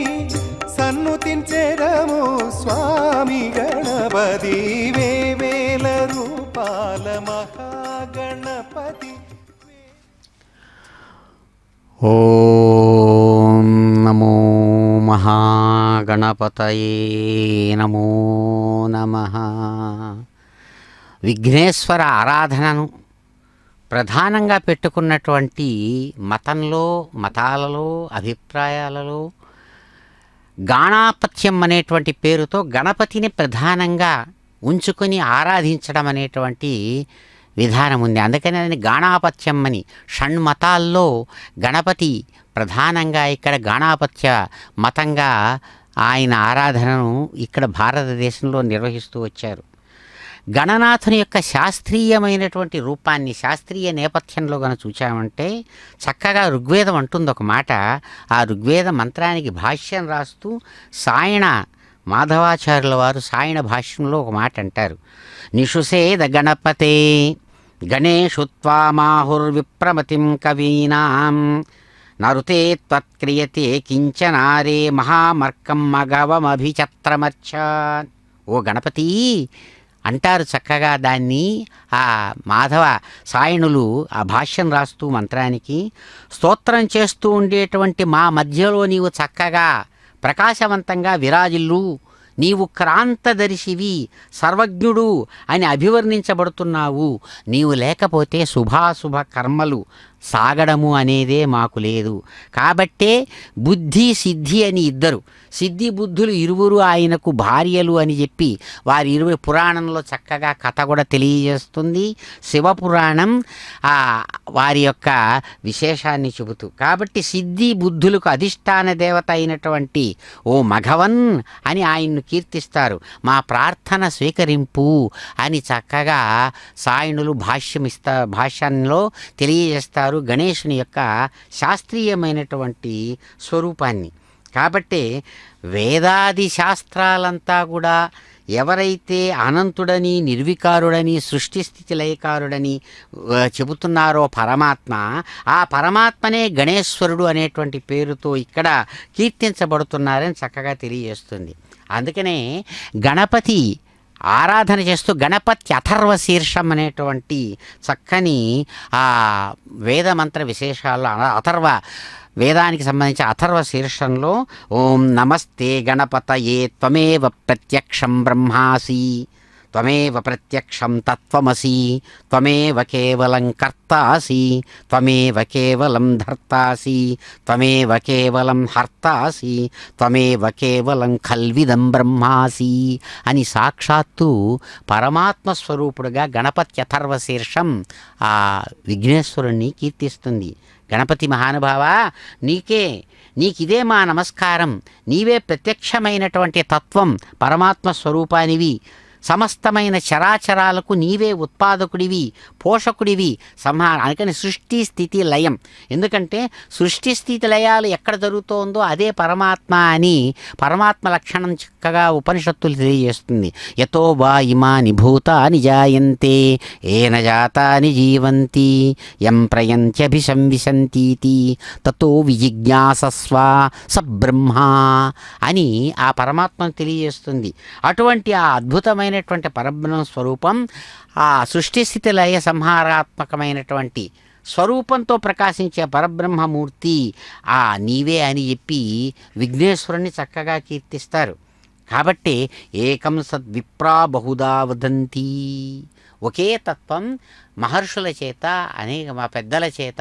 సన్నుతించెదము స్వామి గణపతి, వేవేల రూపాల మహాగణపతి. ఓం నమో మహాగణపతయే నమో నమః. విఘ్నేశ్వర ఆరాధనను ప్రధానంగా పెట్టుకున్నటువంటి మతాలలో అభిప్రాయాలలో గాణాపత్యం అనేటువంటి పేరుతో గణపతిని ప్రధానంగా ఉంచుకొని ఆరాధించడం అనేటువంటి విధానం ఉంది. అందుకని దాన్ని గాణాపత్యం అని, షణ్మతాల్లో గణపతి ప్రధానంగా ఇక్కడ గాణాపత్య మతంగా ఆయన ఆరాధనను ఇక్కడ భారతదేశంలో నిర్వహిస్తూ వచ్చారు. గణనాథుని యొక్క శాస్త్రీయమైనటువంటి రూపాన్ని శాస్త్రీయ నేపథ్యంలో కనుక చూచామంటే చక్కగా ఋగ్వేదం అంటుంది ఒక మాట. ఆ ఋగ్వేద మంత్రానికి భాష్యం రాస్తూ సాయణ మాధవాచార్యుల వారు సాయణ భాష్యంలో ఒక మాట అంటారు. నిషుసేద గణపతే గణేషు త్వామాహుర్విప్రమతిం కవీనాం నరుతే త్వత్క్రియతే కించనారే మహామర్కం మగవమభిచత్రమచ్చ. ఓ గణపతి అంటారు చక్కగా దాన్ని. ఆ మాధవ సాయణులు ఆ భాష్యం రాస్తూ మంత్రానికి స్తోత్రం చేస్తూ ఉండేటువంటి మా మధ్యలో నీవు చక్కగా ప్రకాశవంతంగా విరాజిల్లు, నీవు క్రాంతదర్శివి, సర్వజ్ఞుడు అని అభివర్ణించబడుతున్నావు. నీవు లేకపోతే శుభాశుభ కర్మలు సాగడము అనేదే మాకు లేదు. కాబట్టే బుద్ధి సిద్ధి అని ఇద్దరు, సిద్ధి బుద్ధులు ఇరువురు ఆయనకు భార్యలు అని చెప్పి వారి ఇరువురు పురాణంలో చక్కగా కథ కూడా తెలియజేస్తుంది శివపురాణం వారి యొక్క విశేషాన్ని చెబుతూ. కాబట్టి సిద్ధి బుద్ధులకు అధిష్టాన దేవత అయినటువంటి ఓ మఘవన్ అని ఆయన్ను కీర్తిస్తారు. మా ప్రార్థన స్వీకరింపు అని చక్కగా సాయణులు భాష్యంలో తెలియజేస్తారు గణేశుని యొక్క శాస్త్రీయమైనటువంటి స్వరూపాన్ని. కాబట్టి వేదాది శాస్త్రాలంతా కూడా ఎవరైతే అనంతుడని, నిర్వికారుడని, సృష్టి స్థితి లయకారుడని చెబుతున్నారో పరమాత్మ, ఆ పరమాత్మనే గణేశ్వరుడు అనేటువంటి పేరుతో ఇక్కడ కీర్తించబడుతున్నారని చక్కగా తెలియజేస్తుంది. అందుకనే గణపతి ఆరాధన చేస్తూ గణపతి అథర్వ శీర్షం అనేటువంటి చక్కని ఆ వేదమంత్ర విశేషాల్లో అథర్వ వేదానికి సంబంధించి అథర్వ శీర్షంలో ఓం నమస్తే గణపతయే త్వమేవ ప్రత్యక్షం బ్రహ్మాసి త్వమేవ ప్రత్యక్షం తత్వమసి త్వమేవ కేవలం కర్తాసి త్వమేవ కేవలం ధర్తాసి త్వమేవ కేవలం హర్తాసి త్వమేవ కేవలం ఖల్విదం బ్రహ్మాసి అని సాక్షాత్తు పరమాత్మ స్వరూపుడుగా గణపతి అథర్వ శీర్షం ఆ విఘ్నేశ్వరుణ్ణి కీర్తిస్తుంది. గణపతి మహానుభావ, నీకిదే మా నమస్కారం. నీవే ప్రత్యక్షమైనటువంటి తత్వం, పరమాత్మ స్వరూపానివి. సమస్తమైన చరాచరాలకు నీవే ఉత్పాదకుడివి, పోషకుడివి, అందుకని సృష్టి స్థితి లయం. ఎందుకంటే సృష్టి స్థితి లయాలు ఎక్కడ జరుగుతోందో అదే పరమాత్మ అని పరమాత్మ లక్షణం చక్కగా ఉపనిషత్తులు తెలియజేస్తుంది. యతో వా ఇమాని భూతాని జాయంతే ఏన జాతాని జీవంతి యం ప్రయంత్యభిశంవిశంతీతి తతో విజిజ్ఞాసస్వ సబ్రహ్మ అని ఆ పరమాత్మను తెలియజేస్తుంది. అటువంటి ఆ అద్భుతమైనటువంటి పరబ్రహ్మ స్వరూపం, ఆ సృష్టి స్థితి లయ సంహారాత్మకమైనటువంటి స్వరూపంతో ప్రకాశించే పరబ్రహ్మమూర్తి ఆ నీవే అని చెప్పి విఘ్నేశ్వరుణ్ణి చక్కగా కీర్తిస్తారు. కాబట్టి ఏకం సద్విప్రా బహుదా వదంతి, ఒకే తత్వం మహర్షుల చేత మా పెద్దల చేత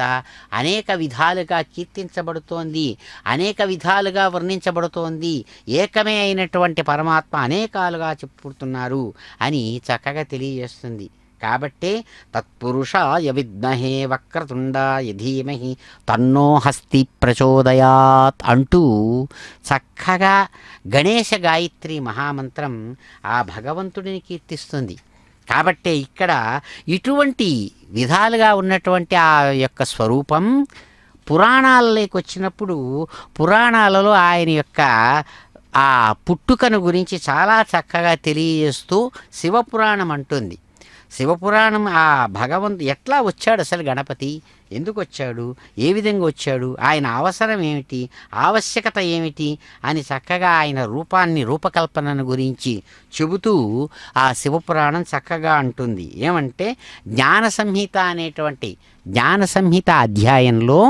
అనేక విధాలుగా కీర్తించబడుతోంది, అనేక విధాలుగా వర్ణించబడుతోంది. ఏకమే అయినటువంటి పరమాత్మ అనేకాలుగా చెప్పుతున్నారు అని చక్కగా తెలియజేస్తుంది. కాబట్టి తత్పురుషాయ విద్మహే వక్రతుండాయ ధీమహి తన్నో హస్తి ప్రచోదయాత్ అంటూ చక్కగా గణేశ గాయత్రి మహామంత్రం ఆ భగవంతుడిని కీర్తిస్తుంది. కాబట్టి ఇక్కడ ఇటువంటి విధాలుగా ఉన్నటువంటి ఆ యొక్క స్వరూపం పురాణాలలోకి వచ్చినప్పుడు పురాణాలలో ఆయన యొక్క ఆ పుట్టుకను గురించి చాలా చక్కగా తెలియజేస్తూ శివపురాణం అంటుంది. శివపురాణం ఆ భగవంతుడు ఎట్లా వచ్చాడు, అసలు గణపతి ఎందుకు వచ్చాడు, ఏ విధంగా వచ్చాడు, ఆయన అవసరం ఏమిటి, ఆవశ్యకత ఏమిటి అని చక్కగా ఆయన రూపకల్పనను గురించి చెబుతూ ఆ శివపురాణం చక్కగా అంటుంది. ఏమంటే జ్ఞాన సంహిత అనేటువంటి జ్ఞాన సంహిత అధ్యాయంలో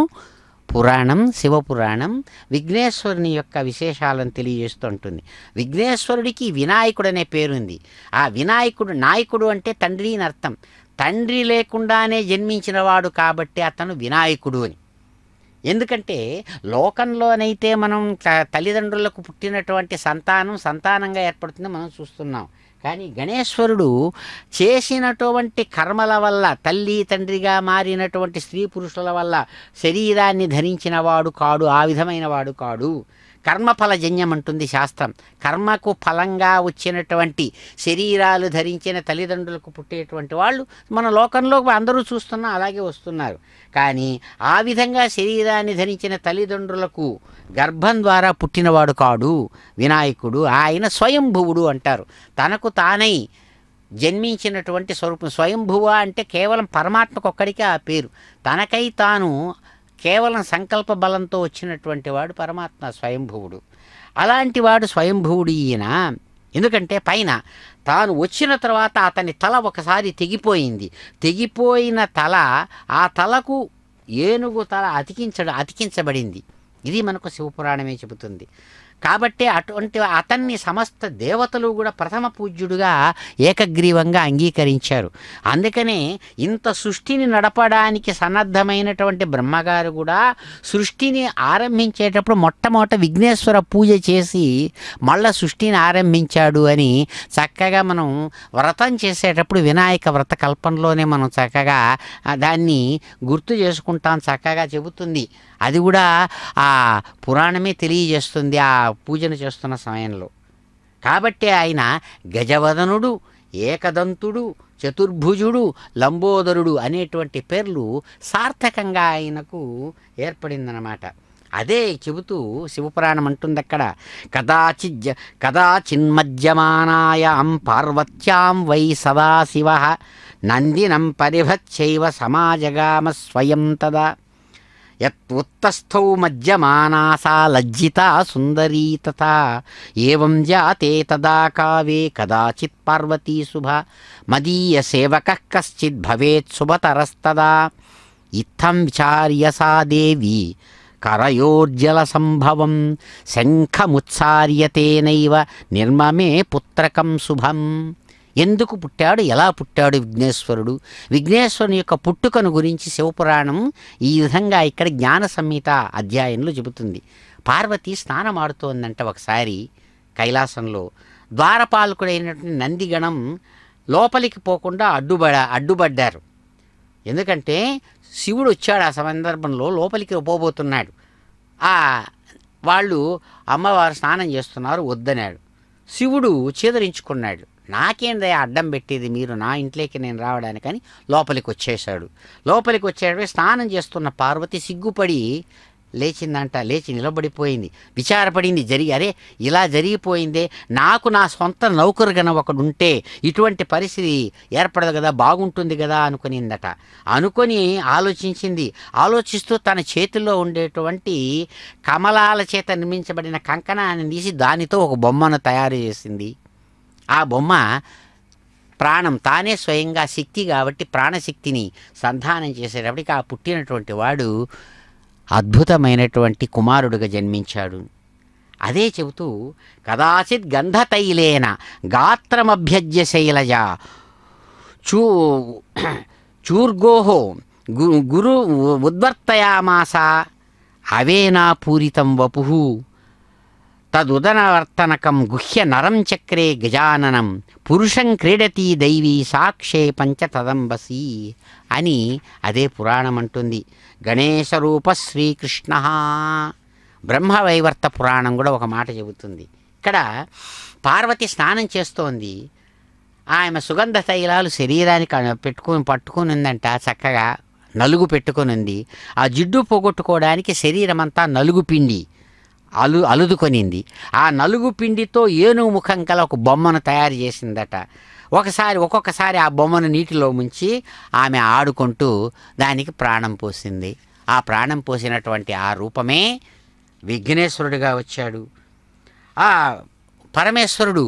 పురాణం, శివపురాణం విఘ్నేశ్వరుని యొక్క విశేషాలను తెలియజేస్తూ ఉంటుంది. విఘ్నేశ్వరుడికి వినాయకుడు అనే పేరుంది. ఆ వినాయకుడు, నాయకుడు అంటే తండ్రి అని అర్థం. తండ్రి లేకుండానే జన్మించినవాడు కాబట్టి అతను వినాయకుడు అని. ఎందుకంటే లోకంలోనైతే మనం తల్లిదండ్రులకు పుట్టినటువంటి సంతానంగా ఏర్పడుతుంది మనం చూస్తున్నాం. కానీ గణేశ్వరుడు చేసినటువంటి కర్మల వల్ల, తల్లి తండ్రిగా మారినటువంటి స్త్రీ పురుషుల వల్ల శరీరాన్ని ధరించిన వాడు కాడు, ఆ విధమైన వాడు కాడు. కర్మఫలజన్యం అంటుంది శాస్త్రం. కర్మకు ఫలంగా వచ్చినటువంటి శరీరాలు ధరించిన తల్లిదండ్రులకు పుట్టేటువంటి వాళ్ళు మన లోకంలో అందరూ చూస్తున్నా అలాగే వస్తున్నారు. కానీ ఆ విధంగా శరీరాన్ని ధరించిన తల్లిదండ్రులకు గర్భం ద్వారా పుట్టినవాడు కాడు వినాయకుడు. ఆయన స్వయంభువుడు అంటారు. తనకు తానై జన్మించినటువంటి స్వరూపం. స్వయంభువ అంటే కేవలం పరమాత్మకు ఒక్కడికే ఆ పేరు. తనకై తాను కేవలం సంకల్ప బలంతో వచ్చినటువంటి వాడు పరమాత్మ స్వయంభువుడు. అలాంటి వాడు స్వయంభువుడు ఈయన. ఎందుకంటే పైన తాను వచ్చిన తర్వాత అతని తల ఒకసారి తెగిపోయింది. తెగిపోయిన తల, ఆ తలకు ఏనుగు తల అతికించబడింది. ఇది మనకు శివపురాణమే చెబుతుంది. కాబట్టి అటువంటి అతన్ని సమస్త దేవతలు కూడా ప్రథమ పూజ్యుడుగా ఏకగ్రీవంగా అంగీకరించారు. అందుకనే ఇంత సృష్టిని నడపడానికి సన్నద్ధమైనటువంటి బ్రహ్మగారు కూడా సృష్టిని ఆరంభించేటప్పుడు మొట్టమొదట విఘ్నేశ్వర పూజ చేసి మళ్ళా సృష్టిని ఆరంభించాడు అని చక్కగా మనం వ్రతం చేసేటప్పుడు వినాయక వ్రత కల్పనలోనే మనం చక్కగా దాన్ని గుర్తు చేసుకుంటాం, చక్కగా చెబుతుంది. అది కూడా ఆ పురాణమే తెలియజేస్తుంది ఆ పూజను చేస్తున్న సమయంలో. కాబట్టి ఆయన గజవదనుడు, ఏకదంతుడు, చతుర్భుజుడు, లంబోదరుడు అనేటువంటి పేర్లు సార్థకంగా ఆయనకు ఏర్పడిందనమాట. అదే చెబుతూ శివపురాణం అంటుంది అక్కడ, కదాచిన్మజ్యమానాయాం పార్వత్యాం వై సదాశివ నందినం పరిభచ్చైవ సమాజగామ స్వయం తదా యత్ఉత్తస్థౌ మజ్యమానా సా లజ్జితా సుందరీ తథా ఏవం జాతే తదా కావే కదాచిత్ పార్వతీ శుభ మదీయ సేవకః కశ్చిద్ భవేత్ శుభతరస్తదా ఇత్థం విచార్య సా దేవి కరయోర్జల సంభవం శంఖముత్సార్యతేనైవ నిర్మమే పుత్రకం శుభం. ఎందుకు పుట్టాడు, ఎలా పుట్టాడు విఘ్నేశ్వరుడు, విఘ్నేశ్వరుని యొక్క పుట్టుకను గురించి శివపురాణం ఈ విధంగా ఇక్కడ జ్ఞాన సంహిత అధ్యాయంలో చెబుతుంది. పార్వతి స్నానమాడుతోందంట ఒకసారి కైలాసంలో. ద్వారపాలకుడైనటువంటి నందిగణం లోపలికి పోకుండా అడ్డుపడ్డారు. ఎందుకంటే శివుడు వచ్చాడు ఆ సందర్భంలో, లోపలికి పోబోతున్నాడు. వాళ్ళు అమ్మవారు స్నానం చేస్తున్నారు, వద్దనాడు. శివుడు చేదరించుకున్నాడు, నాకేందయ్యా అడ్డం పెట్టేది మీరు నా ఇంట్లోకి నేను రావడానికని లోపలికి వచ్చేశాడు. లోపలికి వచ్చేటప్పుడు స్నానం చేస్తున్న పార్వతి సిగ్గుపడి లేచిందంట. లేచి నిలబడిపోయింది, విచారపడింది. అరే ఇలా జరిగిపోయిందే, నాకు నా సొంత నౌకరుగన ఒకడుంటే ఇటువంటి పరిస్థితి ఏర్పడదు కదా, బాగుంటుంది కదా అనుకునిందట. అనుకొని ఆలోచించింది. ఆలోచిస్తూ తన చేతిలో ఉండేటువంటి కమలాల చేత నిర్మించబడిన కంకణాన్ని తీసి దానితో ఒక బొమ్మను తయారు చేసింది. ఆ బొమ్మ ప్రాణం, తానే స్వయంగా శక్తి కాబట్టి ప్రాణశక్తిని సంధానం చేసేటప్పటికి ఆ పుట్టినటువంటి వాడు అద్భుతమైనటువంటి కుమారుడుగా జన్మించాడు. అదే చెబుతూ కదాచిత్ గంధతైలేన గాత్రమభ్యజ్య శైలజ చూర్గోహో గురు ఉద్వర్తయామాస అవేనా పూరితం వపుః తదుదనవర్తనకం గుహ్య నరం చక్రే గజాననం పురుషం క్రీడతి దైవీ సాక్షే పంచతదంబసి అని అదే పురాణం అంటుంది. గణేశరూప శ్రీకృష్ణ. బ్రహ్మవైవర్త పురాణం కూడా ఒక మాట చెబుతుంది. ఇక్కడ పార్వతి స్నానం చేస్తోంది. ఆమె సుగంధ తైలాలు శరీరానికి పట్టుకుని ఉందంట, చక్కగా నలుగు పెట్టుకుని ఉంది. ఆ జిడ్డు పోగొట్టుకోవడానికి శరీరం అంతా నలుగు పిండి అలుదుకొనింది. ఆ నలుగు పిండితో ఏనుగు ముఖం కల ఒక బొమ్మను తయారు చేసిందట. ఒక్కొక్కసారి ఆ బొమ్మను నీటిలో ముంచి ఆమె ఆడుకుంటూ దానికి ప్రాణం పోసింది. ఆ ప్రాణం పోసినటువంటి ఆ రూపమే విఘ్నేశ్వరుడిగా వచ్చాడు. ఆ పరమేశ్వరుడు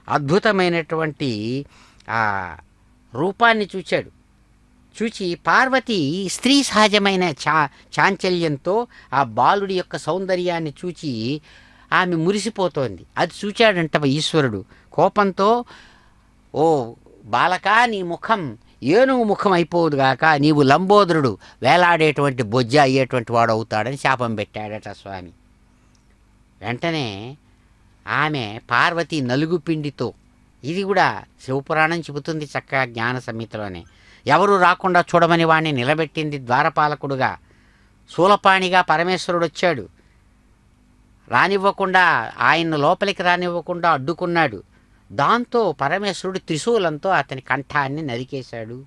అద్భుతమైనటువంటి ఆ రూపాన్ని చూచి పార్వతి స్త్రీ సహజమైన చాంచల్యంతో ఆ బాలుడి యొక్క సౌందర్యాన్ని చూచి ఆమె మురిసిపోతోంది. అది చూచాడంట ఈశ్వరుడు కోపంతో, ఓ బాలకా, నీ ముఖం ఏనుగు ముఖం అయిపోదుగాక, నీవు లంబోదరుడు వేలాడేటువంటి బొజ్జ అయ్యేటువంటి వాడు అవుతాడని శాపం పెట్టాడట స్వామి. వెంటనే ఆమె పార్వతి నలుగు పిండితో, ఇది కూడా శివపురాణం చెబుతుంది చక్కగా జ్ఞాన సంహితలోనే, ఎవరు రాకుండా చూడమని వాడిని నిలబెట్టింది ద్వారపాలకుడుగా. శూలపాణిగా పరమేశ్వరుడు వచ్చాడు, రానివ్వకుండా ఆయన్ను లోపలికి రానివ్వకుండా అడ్డుకున్నాడు. దాంతో పరమేశ్వరుడు త్రిశూలంతో అతని కంఠాన్ని నరికేశాడు.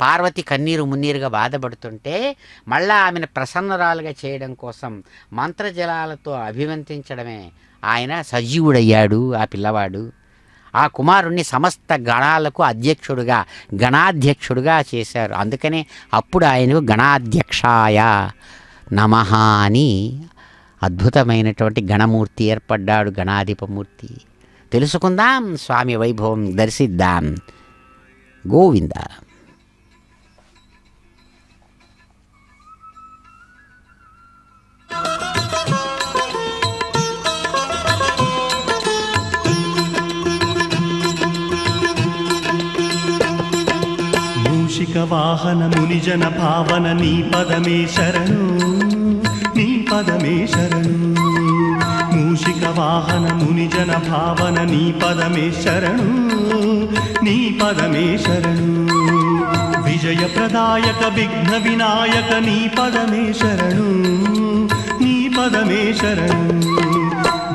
పార్వతి కన్నీరు మున్నీరుగా బాధపడుతుంటే మళ్ళా ఆమెను ప్రసన్నరాలుగా చేయడం కోసం మంత్రజలాలతో అభివంతించడమే ఆయన సజీవుడయ్యాడు. ఆ పిల్లవాడు ఆ కుమారుణ్ణి సమస్త గణాలకు గణాధ్యక్షుడుగా చేశారు. అందుకనే అప్పుడు ఆయనకు గణాధ్యక్షాయ నమః అని అద్భుతమైనటువంటి గణమూర్తి ఏర్పడ్డాడు, గణాధిపమూర్తి. తెలుసుకుందాం, స్వామి వైభవం దర్శిద్దాం. గోవింద. మూషిక వాహన మునిజన భావన నీ పదమే శరణు, నీ పదమే శరణు. మూషిక వాహన మునిజన భావన నీ పదమే శరణు, నీ పదమే శరణు. విజయ ప్రదాయక విఘ్న వినాయక నీ పదమే శరణు, నీ పదమే శరణు.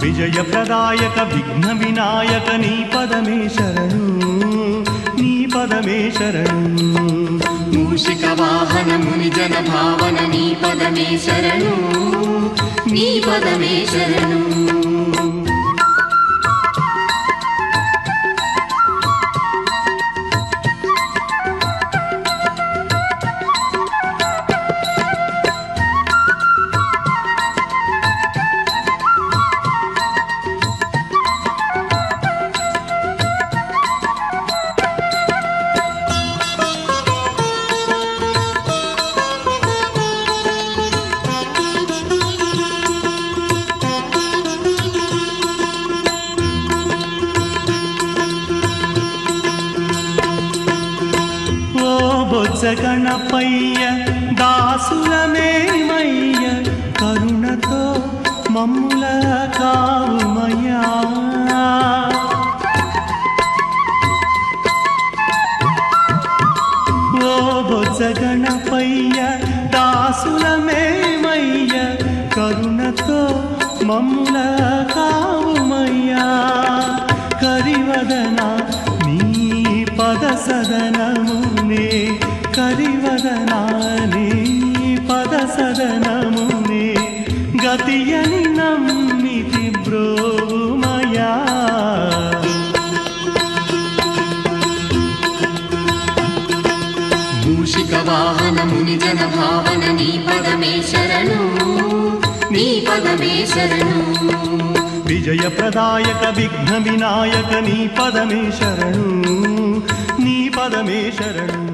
విజయ ప్రదాయక విఘ్న వినాయక నీ పదమే శరణు, నీ పదమే శరణు. మూషిక వాహన ముని జన భావన నీ పదమే శరణు నీ పదమే శరణు గణపయ్య దాసులమేమయ్య కరుణతో మమ్ముల కావుమయ్యా ఓ బొజ్జ గణపయ్య దాసులమేమయ్య కరుణతో మమ్ముల కావుమయ్యా కరివదన నీ పద సదనమునే కరివదనాని పద సదనమునే గతియని నమ్మితి బ్రోమయా మూషిక వాహన ముని జన భావన నీ పదమే శరణు నీ పదమే శరణు విజయ ప్రదాయక విఘ్న వినాయక నీ పదమే శరణు నీ పదమే శరణు